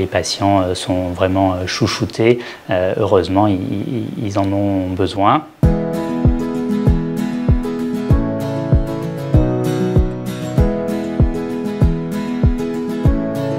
Les patients sont vraiment chouchoutés, heureusement ils en ont besoin.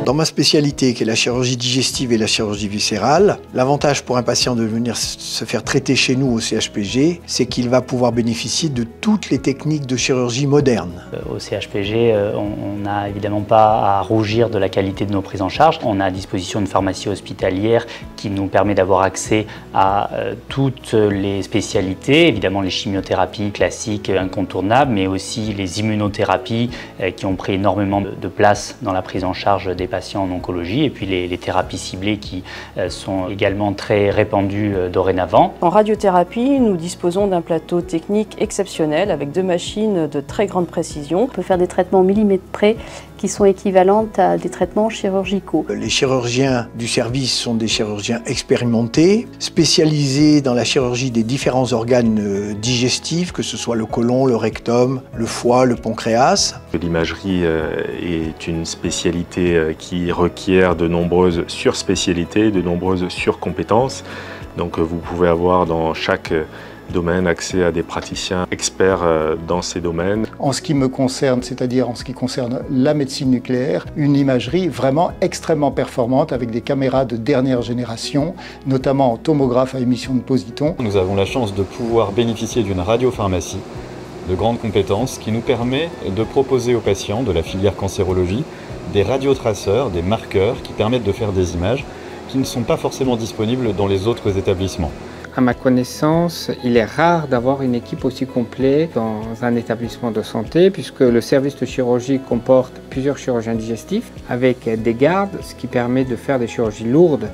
Dans ma spécialité, qui est la chirurgie digestive et la chirurgie viscérale, l'avantage pour un patient de venir se faire traiter chez nous au CHPG, c'est qu'il va pouvoir bénéficier de toutes les techniques de chirurgie moderne. Au CHPG, on n'a évidemment pas à rougir de la qualité de nos prises en charge. On a à disposition une pharmacie hospitalière qui nous permet d'avoir accès à toutes les spécialités, évidemment les chimiothérapies classiques incontournables, mais aussi les immunothérapies qui ont pris énormément de place dans la prise en charge des patients en oncologie, et puis les thérapies ciblées qui sont également très répandues dorénavant. En radiothérapie, nous disposons d'un plateau technique exceptionnel avec 2 machines de très grande précision. On peut faire des traitements au millimètre près qui sont équivalents à des traitements chirurgicaux. Les chirurgiens du service sont des chirurgiens expérimentés, spécialisés dans la chirurgie des différents organes digestifs, que ce soit le côlon, le rectum, le foie, le pancréas. L'imagerie est une spécialité qui requiert de nombreuses surspécialités, de nombreuses surcompétences. Donc vous pouvez avoir dans chaque domaine accès à des praticiens experts dans ces domaines. En ce qui me concerne, c'est-à-dire en ce qui concerne la médecine nucléaire, une imagerie vraiment extrêmement performante avec des caméras de dernière génération, notamment en tomographe à émission de positons. Nous avons la chance de pouvoir bénéficier d'une radiopharmacie de grande compétence qui nous permet de proposer aux patients de la filière cancérologie des radiotraceurs, des marqueurs qui permettent de faire des images qui ne sont pas forcément disponibles dans les autres établissements. À ma connaissance, il est rare d'avoir une équipe aussi complète dans un établissement de santé puisque le service de chirurgie comporte plusieurs chirurgiens digestifs avec des gardes, ce qui permet de faire des chirurgies lourdes,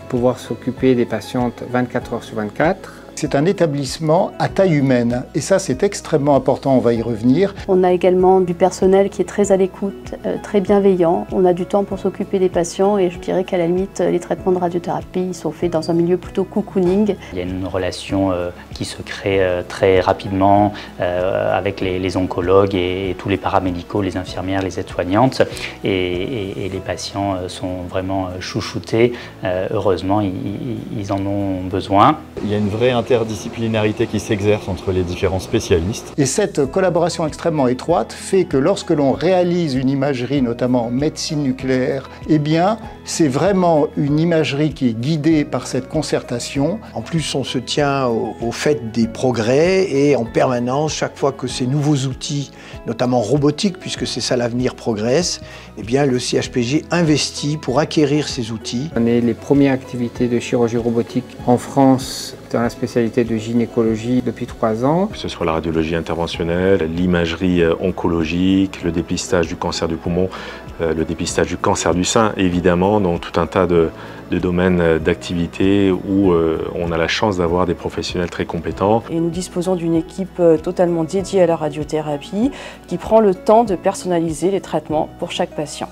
pouvoir s'occuper des patientes 24 heures sur 24. C'est un établissement à taille humaine et ça c'est extrêmement important, on va y revenir. On a également du personnel qui est très à l'écoute, très bienveillant. On a du temps pour s'occuper des patients et je dirais qu'à la limite les traitements de radiothérapie sont faits dans un milieu plutôt cocooning. Il y a une relation qui se crée très rapidement avec les oncologues et tous les paramédicaux, les infirmières, les aides-soignantes et les patients sont vraiment chouchoutés. Heureusement ils en ont besoin. Il y a une vraie interdisciplinarité qui s'exerce entre les différents spécialistes. Et cette collaboration extrêmement étroite fait que lorsque l'on réalise une imagerie, notamment en médecine nucléaire, eh bien, c'est vraiment une imagerie qui est guidée par cette concertation. En plus, on se tient au fait des progrès et en permanence, chaque fois que ces nouveaux outils, notamment robotiques, puisque c'est ça l'avenir, progressent, eh bien, le CHPG investit pour acquérir ces outils. On est les premières activités de chirurgie robotique en France dans la spécialité de gynécologie depuis 3 ans. Que ce soit la radiologie interventionnelle, l'imagerie oncologique, le dépistage du cancer du poumon, le dépistage du cancer du sein, évidemment, donc tout un tas de domaines d'activité où on a la chance d'avoir des professionnels très compétents. Et nous disposons d'une équipe totalement dédiée à la radiothérapie qui prend le temps de personnaliser les traitements pour chaque patient.